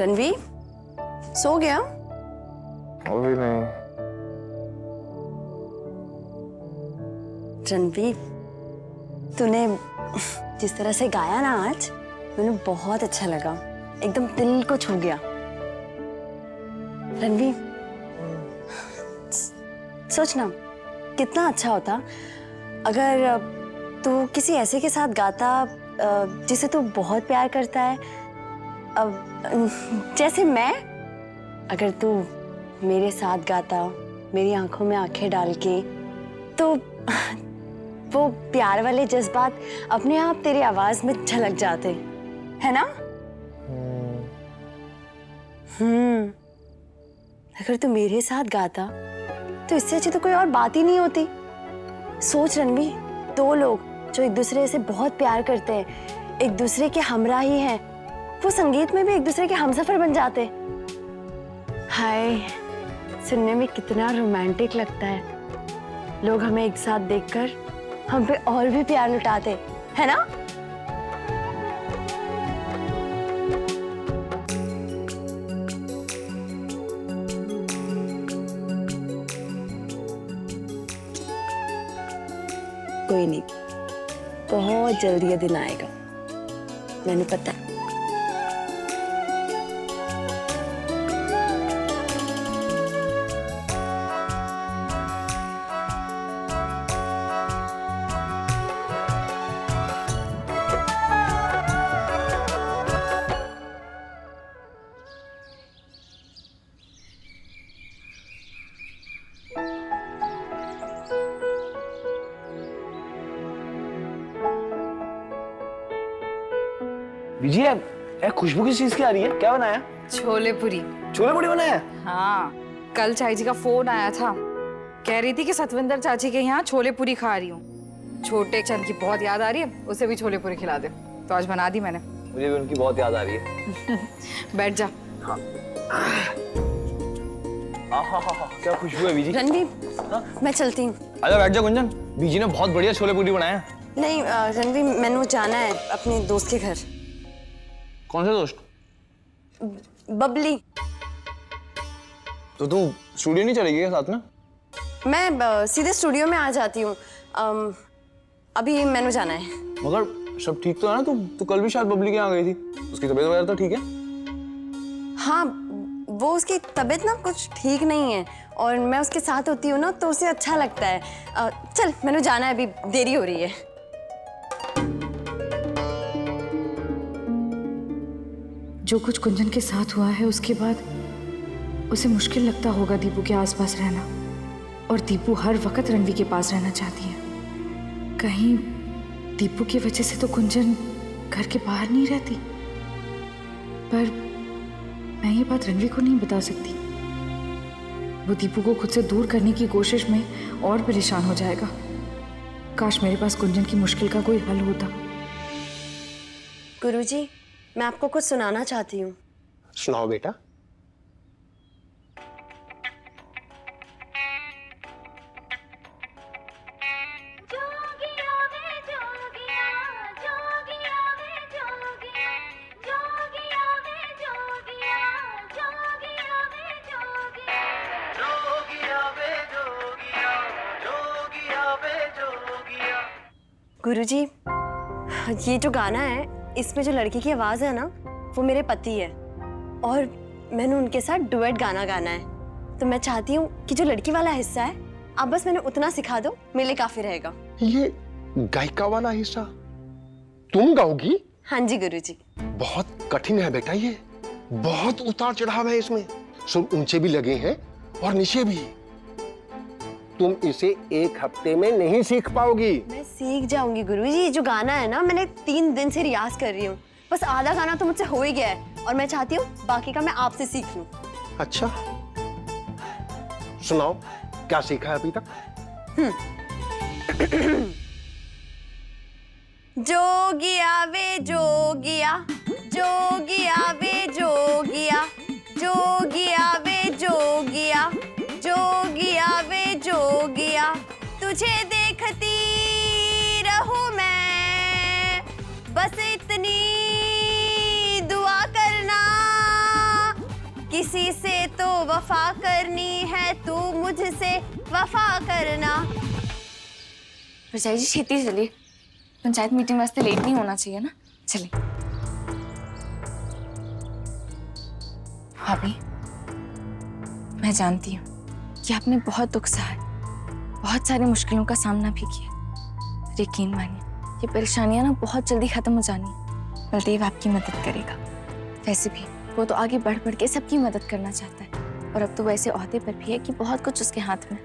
रणवीर, सो गया? अभी नहीं। रणवीर, तूने जिस तरह से गाया ना आज, मुझे बहुत अच्छा लगा, एकदम दिल को छू गया। रणवीर, सोच ना कितना अच्छा होता अगर तू किसी ऐसे के साथ गाता जिसे तू बहुत प्यार करता है, जैसे मैं। अगर तू मेरे साथ गाता, मेरी आंखों में आंखें डाल के, तो वो प्यार वाले जज्बात अपने आप तेरी आवाज में झलक जाते, है ना? अगर तू मेरे साथ गाता तो इससे अच्छी तो कोई और बात ही नहीं होती। सोच रणवीर, दो लोग जो एक दूसरे से बहुत प्यार करते हैं, एक दूसरे के हमरा ही हैं, वो संगीत में भी एक दूसरे के हमसफर बन जाते। हाय, सुनने में कितना रोमांटिक लगता है। लोग हमें एक साथ देखकर हम पे और भी प्यार लुटाते, है ना? कोई नहीं, बहुत जल्दी ये दिन आएगा, मैंने पता है। विजय, खुशबू किस चीज की आ रही है? क्या बनाया? छोले पूरी। छोले पूरी बनाया? हाँ, कल चाची जी का फोन आया था, कह रही थी कि सतविंदर चाची के यहाँ छोले पूरी खा रही हूँ। छोटे चंद की बहुत याद आ रही है, उसे भी छोले पूरी खिला दे। तो आज बना दी मैंने। मुझे भी उनकी बहुत याद आ रही है। बैठ जा। हाँ। क्या खुशबू है विजी? रणवीर, मैं चलती हूँ। आजा बैठ जा गुंजन, बीजी ने बहुत बढ़िया छोले पूरी बनाया। नहीं रणवीर, मैंने जाना है अपने दोस्त के घर। कौन से दोस्त? बबली। तो तू स्टूडियो नहीं चलेगी क्या साथ में? मैं सीधे स्टूडियो में आ जाती हूँ। अभी मैंने जाना है। मगर सब ठीक तो है ना? तू कल भी शायद बबली के यहाँ गई थी, उसकी तबीयत वगैरह तो ठीक है? हाँ, वो उसकी तबीयत ना कुछ ठीक नहीं है और मैं उसके साथ होती हूँ ना तो उसे अच्छा लगता है। चल, मैंने जाना है, अभी देरी हो रही है। जो कुछ कुंजन के साथ हुआ है उसके बाद उसे मुश्किल लगता होगा दीपू के आसपास रहना, और दीपू हर वक्त रणवीर के पास रहना चाहती है। कहीं दीपू की वजह से तो कुंजन घर के बाहर नहीं रहती, पर मैं ये बात रणवीर को नहीं बता सकती। वो दीपू को खुद से दूर करने की कोशिश में और परेशान हो जाएगा। काश मेरे पास कुंजन की मुश्किल का कोई हल होता। गुरुजी, मैं आपको कुछ सुनाना चाहती हूँ। सुनाओ बेटा। गुरुजी, ये जो गाना है, इसमें जो लड़की की आवाज है ना, वो मेरे पति है और मैंने उनके साथ डुएट गाना गाना है। तो मैं चाहती हूँ कि जो लड़की वाला हिस्सा है, आप बस मैंने उतना सिखा दो, मेरे लिए काफी रहेगा। ये गायिका वाला हिस्सा तुम गाओगी? हाँ जी गुरुजी। बहुत कठिन है बेटा, ये बहुत उतार चढ़ाव है इसमें। सुर ऊंचे भी लगे हैं और नीचे भी। तुम इसे एक हफ्ते में नहीं सीख पाओगी। मैं सीख जाऊंगी गुरुजी। जो गाना है ना, मैंने 3 दिन से रियाज कर रही हूँ। बस आधा गाना तो मुझसे हो ही गया है और मैं चाहती हूँ बाकी का मैं आपसे सीख लूं। अच्छा, सुनाओ क्या सीखा है अभी तक? जोगिया वे जोगिया, जोगिया वे जोगिया, जोगिया वे जोगिया, जोगिया वे जोगिया, तुझे देखती रहूं मैं, बस इतनी दुआ करना किसी से तो वफा करनी है, तू मुझसे वफा करना। भरजाई जी छेती से चलिए, पंचायत मीटिंग वास्ते लेट नहीं होना चाहिए ना। चलिए। भाभी, मैं जानती हूँ कि आपने बहुत दुख सहा है, बहुत सारी मुश्किलों का सामना भी किया। यकीन मानिए, ये परेशानियां ना बहुत जल्दी खत्म हो जानी है। बलदेव आपकी मदद करेगा। वैसे भी वो तो आगे बढ़ बढ़ के सबकी मदद करना चाहता है, और अब तो वैसे ओहदे पर भी है कि बहुत कुछ उसके हाथ में।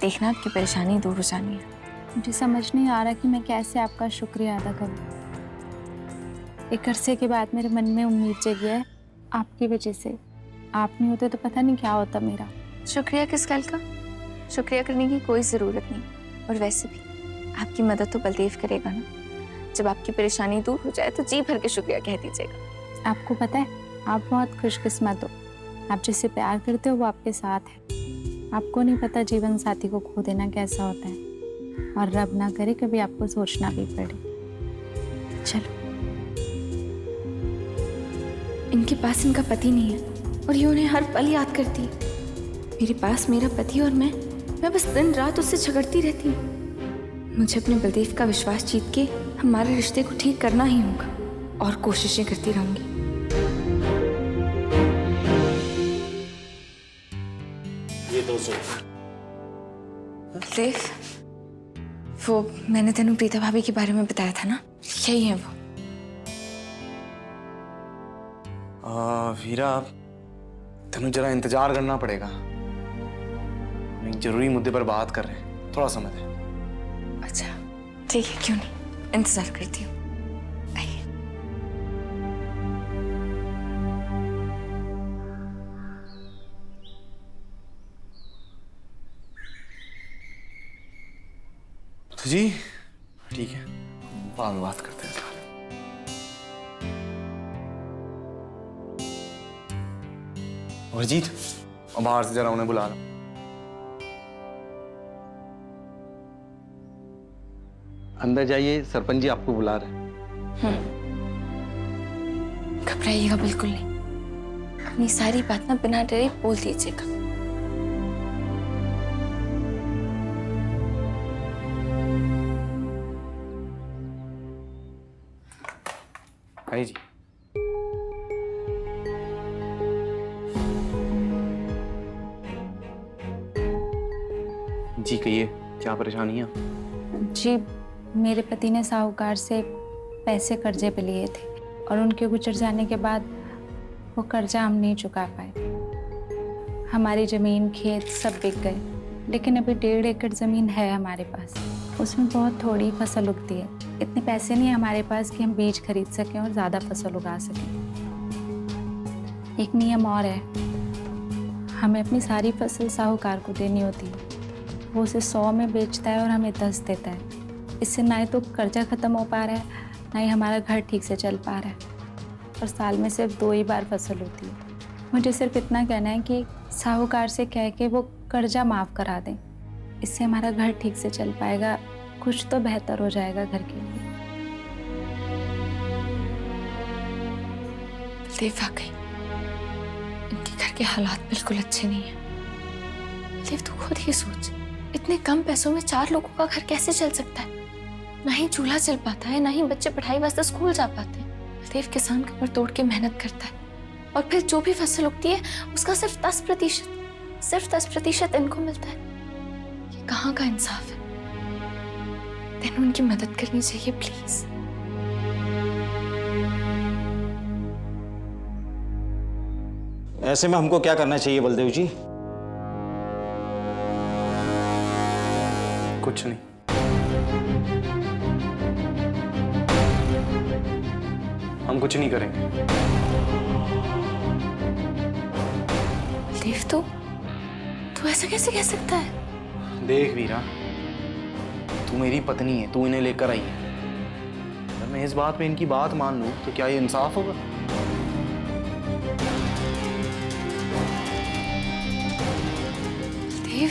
देखना आपकी परेशानी दूर हो जानी है। मुझे समझ नहीं आ रहा कि मैं कैसे आपका शुक्रिया अदा करूं। एक अरसे के बाद मेरे मन में उम्मीद जगी है आपकी वजह से। आप नहीं होते तो पता नहीं क्या होता मेरा। शुक्रिया किस गल का? शुक्रिया करने की कोई ज़रूरत नहीं। और वैसे भी आपकी मदद तो बलदेव करेगा ना। जब आपकी परेशानी दूर हो जाए तो जी भर के शुक्रिया कह दीजिएगा। आपको पता है, आप बहुत खुशकिस्मत हो। आप जिससे प्यार करते हो वो आपके साथ है। आपको नहीं पता जीवन साथी को खो देना कैसा होता है, और रब ना करे कभी आपको सोचना भी पड़े। चलो। इनके पास इनका पति नहीं है और ये उन्हें हर पल याद करती है। मेरे पास मेरा पति और मैं बस दिन रात उससे झगड़ती रहती हूँ। मुझे अपने बलदेव का विश्वास जीत के हमारे रिश्ते को ठीक करना ही होगा, और कोशिशें करती रहूंगी। ये 200। बलदेव, वो मैंने तेनू प्रीता भाभी के बारे में बताया था ना, यही है वो। वीरा, तेनू जरा इंतजार करना पड़ेगा। हम एक जरूरी मुद्दे पर बात कर रहे हैं, थोड़ा समय दे। अच्छा ठीक है, क्यों नहीं, इंतजार करती हूँ। आइए। तो जी ठीक है, बाद में बात करते हैं। अजीत, और बाहर से जरा उन्हें बुला लो। अंदर जाइए, सरपंच जी आपको बुला रहे हैं। घबराइएगा बिल्कुल नहीं। अपनी सारी बात ना बिना डरे बोल दीजिएगा। आई जी। जी कहिए, क्या परेशानी है? जी, मेरे पति ने साहूकार से पैसे कर्जे पे लिए थे, और उनके गुजर जाने के बाद वो कर्जा हम नहीं चुका पाए। हमारी ज़मीन खेत सब बिक गए, लेकिन अभी 1.5 एकड़ ज़मीन है हमारे पास। उसमें बहुत थोड़ी फसल उगती है। इतने पैसे नहीं है हमारे पास कि हम बीज खरीद सकें और ज़्यादा फसल उगा सकें। एक नियम और है, हमें अपनी सारी फसल साहूकार को देनी होती है। वो उसे 100 में बेचता है और हमें 10 देता है। इससे ना ही तो कर्जा ख़त्म हो पा रहा है, ना ही हमारा घर ठीक से चल पा रहा है, और साल में सिर्फ 2 ही बार फसल होती है। मुझे सिर्फ इतना कहना है कि साहूकार से कह के वो कर्जा माफ़ करा दें। इससे हमारा घर ठीक से चल पाएगा, कुछ तो बेहतर हो जाएगा घर के लिए। बलदेव, वाकई इनके घर के हालात बिल्कुल अच्छे नहीं हैं। बलदेव, तू खुद ही सोच, इतने कम पैसों में 4 लोगों का घर कैसे चल सकता है? ना ही चूल्हा चल पाता है, ना ही बच्चे पढ़ाई वास्ते स्कूल जा पाते हैं। बलदेव किसान कमर तोड़ के मेहनत करता है, और फिर जो भी फसल उगती है उसका सिर्फ 10% इनको मिलता है। ये कहाँ का इंसाफ है? तेनू उनकी मदद करनी चाहिए प्लीज। ऐसे में हमको क्या करना चाहिए बलदेव जी? कुछ नहीं। हम कुछ नहीं करेंगे। बलदेव, तू ऐसा कैसे कह सकता है? देख वीरा, तू मेरी पत्नी है, तू इन्हें लेकर आई है। अगर मैं इस बात पे इनकी बात मान लूं तो क्या ये इंसाफ होगा? बलदेव,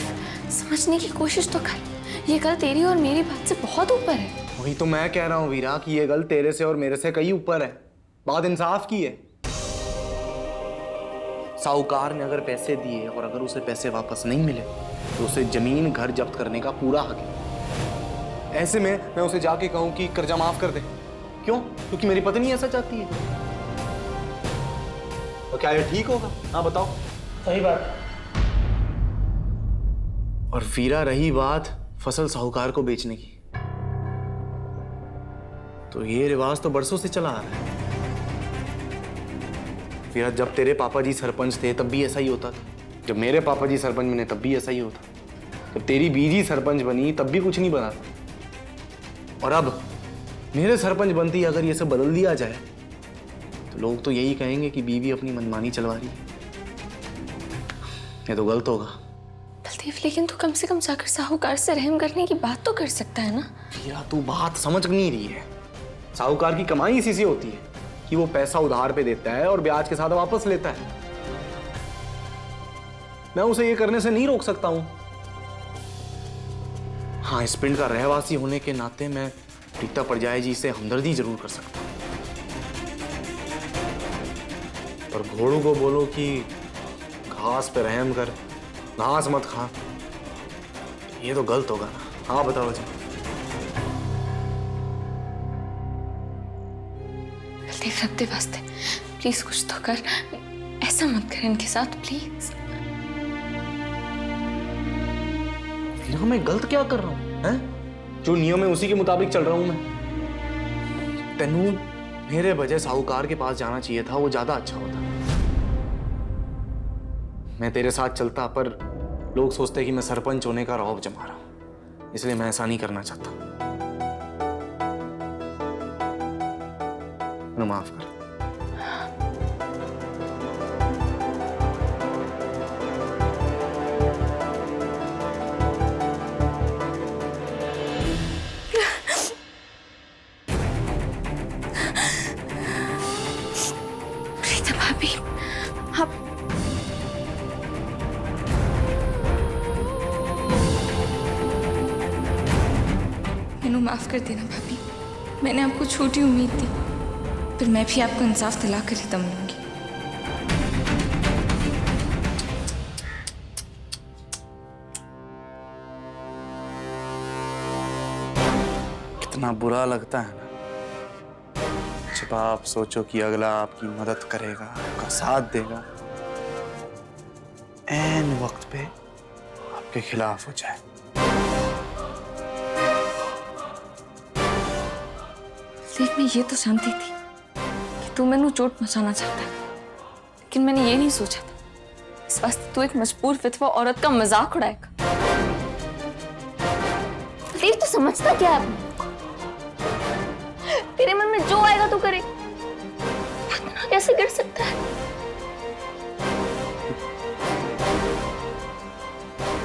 समझने की कोशिश तो कर। ये गल तेरी और मेरी बात से बहुत ऊपर है। वही तो मैं कह रहा हूँ वीरा कि ये गल तेरे से और मेरे से कहीं ऊपर है। बात इंसाफ की है। साहूकार ने अगर पैसे दिए और अगर उसे पैसे वापस नहीं मिले तो उसे जमीन घर जब्त करने का पूरा हक है। ऐसे में मैं उसे जाके कहूं कि कर्जा माफ कर दे, क्यों? क्योंकि मेरी पत्नी ऐसा चाहती है। और क्या ये ठीक होगा? हाँ बताओ। सही बात। और वीरा, रही बात फसल साहूकार को बेचने की, तो ये रिवाज तो बरसों से चला आ रहा है। वीरा, जब तेरे पापा जी सरपंच थे तब भी ऐसा ही होता था, जब मेरे पापा जी सरपंच बने तब भी ऐसा ही होता, जब तेरी बीजी सरपंच बनी तब भी कुछ नहीं बना था। और अब मेरे सरपंच बनती अगर ये सब बदल दिया जाए तो लोग तो यही कहेंगे कि बीवी अपनी मनमानी चलवा रही है। ये तो गलत होगा। बलदेव, लेकिन तू कम से कम जाकर साहूकार से रहम करने की बात तो कर सकता है ना। वीरा, तू बात समझ नहीं रही है। साहूकार की कमाई इसी से होती है कि वो पैसा उधार पे देता है और ब्याज के साथ वापस लेता है। मैं उसे ये करने से नहीं रोक सकता हूं। हाँ, इस पिंड का रहवासी होने के नाते मैं प्रीता परजाई जी से हमदर्दी जरूर कर सकता हूं, पर घोड़ों को बोलो कि घास पे रहम कर, घास मत खा, ये तो गलत होगा ना। हाँ बताओ जी। बलदेव, रब दे वास्ते प्लीज कुछ तो कर, ऐसा मत कर इनके साथ प्लीज। वीरा, मैं गलत क्या कर रहा हूं? हैं? जो नियम है उसी के मुताबिक चल रहा हूं मैं। तेनू मेरे बजाय साहूकार के पास जाना चाहिए था, वो ज्यादा अच्छा होता। मैं तेरे साथ चलता पर लोग सोचते कि मैं सरपंच होने का रौब जमा रहा हूं, इसलिए मैं ऐसा नहीं करना चाहता। माफ कर। प्रीता भाभी, आप मैनू माफ कर देना भाभी, मैंने आपको छोटी उम्मीद थी, फिर मैं भी आपको इंसाफ दिला कर ही दम लूंगी। कितना बुरा लगता है ना जब आप सोचो कि अगला आपकी मदद करेगा, आपका साथ देगा, ऐन वक्त पे आपके खिलाफ हो जाए। देख, मैं ये तो जानती थी कि तू मैनू चोट पहुंचाना चाहता है, लेकिन मैंने ये नहीं सोचा था इस वास्ते तू एक मजबूर विधवा औरत का मजाक उड़ाएगा। देख, तू समझता क्या है अपने को? तेरे मन में जो आएगा तू करे, इतना कैसे कर सकता है?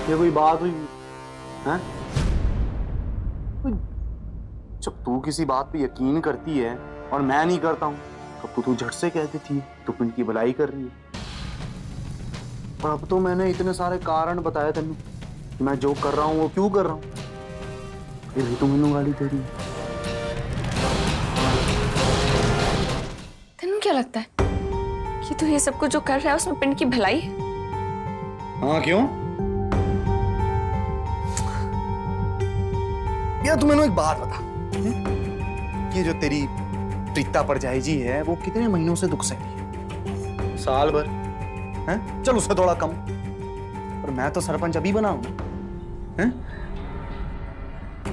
ये कोई बात हुई हैं? जब तू किसी बात पे यकीन करती है और मैं नहीं करता हूं, तब तो तू झट से कहती थी तू पिंड की भलाई कर रही है। और अब तो मैंने इतने सारे कारण बताए तेनू कि मैं जो कर रहा हूं वो क्यों कर रहा हूं, फिर भी तू मैनू गाली दे रही है। तेनू क्या लगता है कि तू ये सब कुछ जो कर रहा है उसमें पिंड की भलाई है? हाँ, क्यों? यार तू मैंने एक बात बता, ये जो तेरी प्रीता परजाई जी है वो कितने महीनों से दुख सहती है? साल भर हैं? चल उससे थोड़ा कम, पर मैं तो सरपंच अभी बना हूं हैं?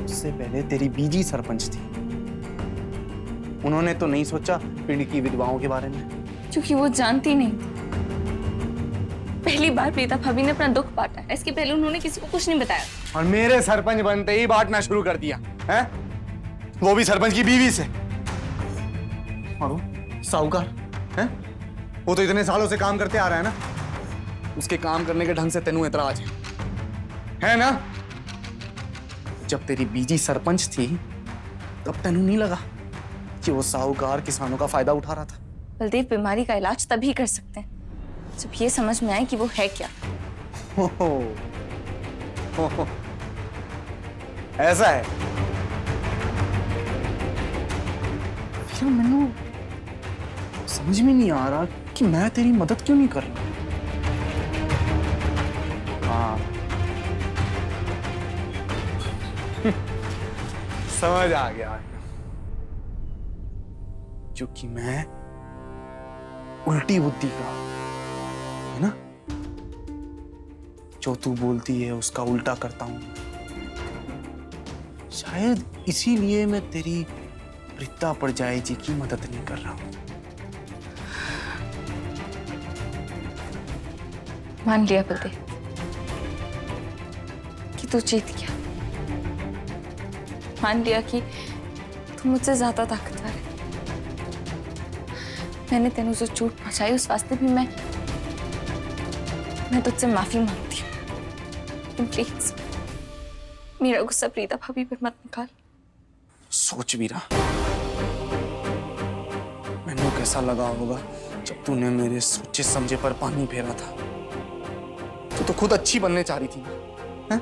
उससे पहले तेरी बीजी सरपंच थी, उन्होंने तो नहीं सोचा पिंड की विधवाओं के बारे में, क्योंकि वो जानती नहीं थी। पहली बार प्रीता भाभी ने अपना दुख बांटा, इसके पहले उन्होंने किसी को कुछ नहीं बताया। और मेरे सरपंच बनते ही बांटना शुरू कर दिया है, वो भी सरपंच की बीवी से। और वो साहूकार है, वो तो इतने सालों से काम करते आ रहा है ना, उसके काम करने के ढंग से तेनू एतराज है ना? जब तेरी बीजी सरपंच थी तब तेनू नहीं लगा कि वो साहूकार किसानों का फायदा उठा रहा था? बलदेव, बीमारी का इलाज तभी कर सकते हैं जब ये समझ में आए कि वो है क्या। हो, ऐसा है? मैनू समझ में नहीं आ रहा कि मैं तेरी मदद क्यों नहीं कर रहा। समझ आ गया, क्योंकि मैं उल्टी बुद्धि का हूं, है ना? जो तू बोलती है उसका उल्टा करता हूं। शायद इसीलिए मैं तेरी प्रीता परिजाई जी की मदद नहीं कर रहा हूं। मान लिया बलदेव कि तू जीत गया। मान लिया कि तू मुझसे ज्यादा ताकतवर है। मैंने तेनू जो चोट पहुंचाई उस वास्ते भी मैं तुझसे माफी मांगती हूँ। लेकिन प्लीज मेरा गुस्सा प्रीता भाभी पर मत निकाल। सोच वीरा, मैंने कैसा लगा होगा जब तूने मेरे सोचे समझे पर पानी फेरा था। तू तो खुद अच्छी बनने चाह रही थी ना, हैं?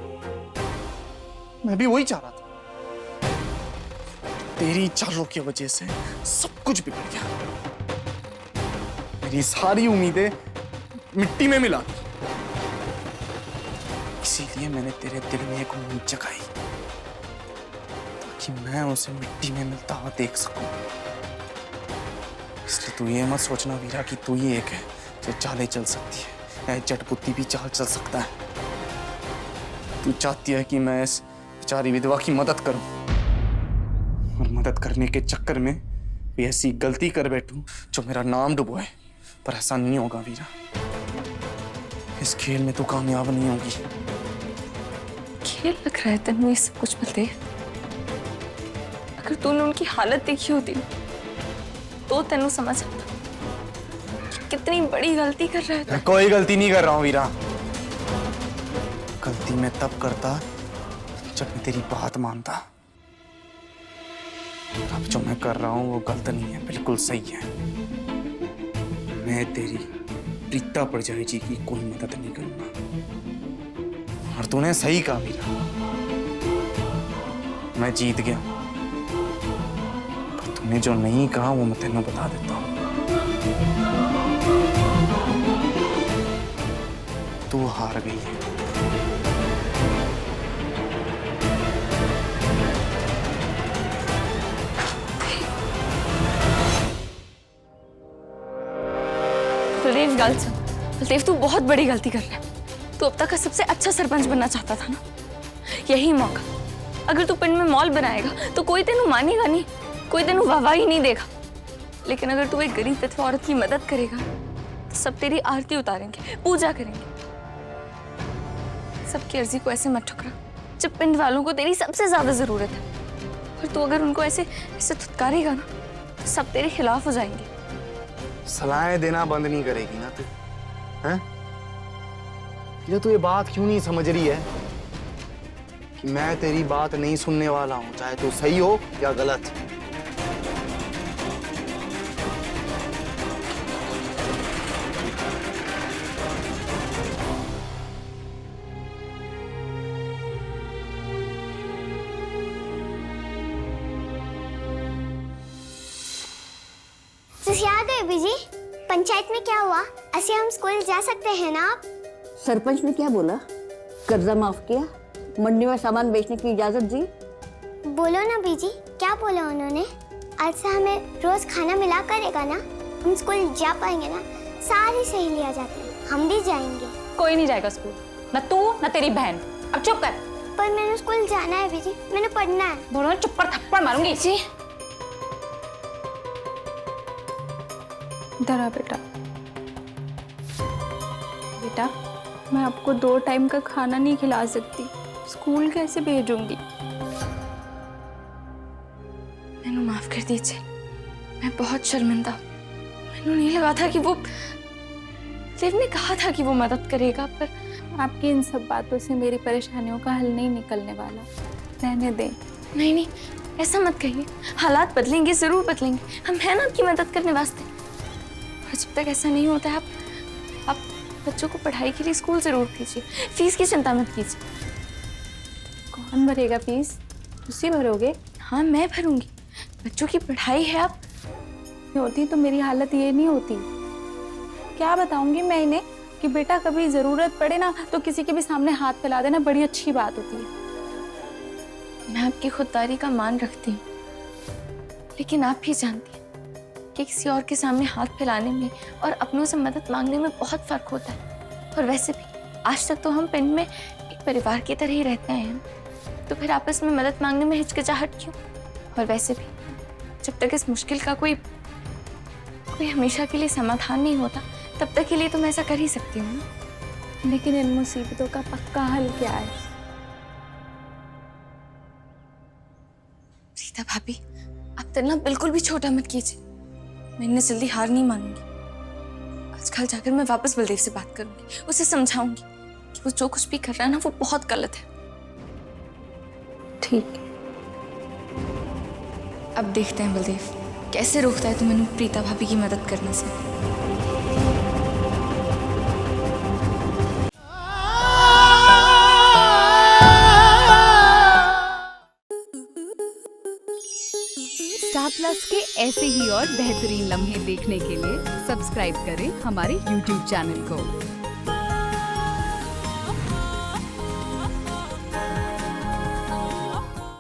मैं भी वही चाह रहा था। तेरी चालों की वजह से सब कुछ बिगड़ गया। मेरी सारी उम्मीदें मिट्टी में मिला दी। इसीलिए मैंने तेरे दिल में एक उम्मीद जगाई ताकि मैं उसे मिट्टी में मिलता हुआ देख सकूं। इसलिए तू ये मत सोचना वीरा कि तू ही एक है जो चालें चल सकती है। चटपुत्ती भी चाल चल सकता है। तू चाहती है कि मैं इस बेचारी विधवा की मदद करूं और मदद करने के चक्कर में कोई ऐसी गलती कर बैठूं जो मेरा नाम डुबोए। पर ऐसा नहीं होगा वीरा। इस खेल में तू कामयाब नहीं होगी। खेल लग रहा है तेनू ये सब कुछ बलदेव। अगर तूने उनकी हालत देखी होती तो तेनू समझ आता कि कितनी बड़ी गलती कर रहा है। मैं कोई गलती नहीं कर रहा हूं वीरा। गलती मैं तब करता जब मैं तेरी बात मानता। अब जो मैं कर रहा हूं वो गलत नहीं है, बिल्कुल सही है। मैं तेरी प्रीता परिजाई जी की कोई मदद नहीं करूंगा। और तूने सही कहा वीरा, मैं जीत गया। पर तूने जो नहीं कहा वो मैं तेनों बता देता हूं। तू हार गई है। बलदेव गलत सुन। बलदेव तू बहुत बड़ी गलती कर रहा है। तू अब तक का सबसे अच्छा सरपंच बनना चाहता था ना, यही मौका। अगर तू पिंड में मॉल बनाएगा तो कोई तेनू मानेगा नहीं, कोई तेनू वाहवाही नहीं देगा। लेकिन अगर तू एक गरीब विधवा औरत की मदद करेगा तो सब तेरी आरती उतारेंगे, पूजा करेंगे। सबकी अर्जी को ऐसे मत ठुकरा जब पिंड वालों को तेरी सबसे ज्यादा जरूरत है। और तू अगर उनको ऐसे थुतकारेगा ना तो सब तेरे खिलाफ हो जाएंगे। सलाहें देना बंद नहीं करेगी ना तू, हैं? ये तू ये बात क्यों नहीं समझ रही है कि मैं तेरी बात नहीं सुनने वाला हूं, चाहे तू सही हो या गलत। याद है बीजी, पंचायत में क्या हुआ? ऐसे हम स्कूल जा सकते हैं ना? आप सरपंच ने क्या बोला? कर्जा माफ किया, मंडी में सामान बेचने की इजाजत दी। बोलो ना बीजी, क्या बोला उन्होंने? आज से हमें रोज खाना मिला करेगा ना, हम स्कूल जा पाएंगे ना? सारी सहेलियां जाती हैं, हम भी जाएंगे। कोई नहीं जाएगा स्कूल, ना तू ना तेरी बहन। अब चुप कर। पर मैंने स्कूल जाना है बीजी, मैंने पढ़ना है। बोलो चुप पर थप्पड़ मारूंगी। जी इधर आ बेटा। बेटा मैं आपको 2 टाइम का खाना नहीं खिला सकती, स्कूल कैसे भेजूंगी? मैंने माफ कर दीजिए, मैं बहुत शर्मिंदा। मैंने नहीं लगा था कि वो देव ने कहा था कि वो मदद करेगा, पर आपकी इन सब बातों से मेरी परेशानियों का हल नहीं निकलने वाला। रहने दें। नहीं नहीं ऐसा मत कहिए, हालात बदलेंगे, जरूर बदलेंगे। हम हैं ना आपकी मदद करने वास्ते। और जब तक ऐसा नहीं होता है आप बच्चों को पढ़ाई के लिए स्कूल जरूर भेजिए। फीस की चिंता मत कीजिए। कौन भरेगा फीस? उसी भरोगे? हाँ मैं भरूंगी। बच्चों की पढ़ाई है। आप होती तो मेरी हालत ये नहीं होती। क्या बताऊंगी मैं इन्हें कि बेटा कभी जरूरत पड़े ना तो किसी के भी सामने हाथ फैला देना बड़ी अच्छी बात होती है। मैं आपकी खुददारी का मान रखती हूँ, लेकिन आप भी जानती हैं कि किसी और के सामने हाथ फैलाने में और अपनों से मदद मांगने में बहुत फर्क होता है। और वैसे भी आज तक तो हम पिंड में एक परिवार की तरह ही रहते हैं, तो फिर आपस में मदद मांगने में हिचकिचाहट क्यों? और वैसे भी जब तक इस मुश्किल का कोई हमेशा के लिए समाधान नहीं होता, तब तक के लिए तो मैं ऐसा कर ही सकती हूँ ना। लेकिन इन मुसीबतों का पक्का हल क्या है? सीता भाभी, आप दिल ना बिल्कुल भी छोटा मत कीजिए। मैं इतनी जल्दी हार नहीं मानूंगी। आजकल जाकर मैं वापस बलदेव से बात करूंगी, उसे समझाऊंगी कि वो जो कुछ भी कर रहा है ना, वो बहुत गलत है। ठीक। अब देखते हैं बलदेव कैसे रोकता है तुम्हें प्रीता भाभी की मदद करने से। स्टार प्लस के ऐसे ही और बेहतरीन लम्हे देखने के लिए सब्सक्राइब करें हमारे YouTube चैनल को।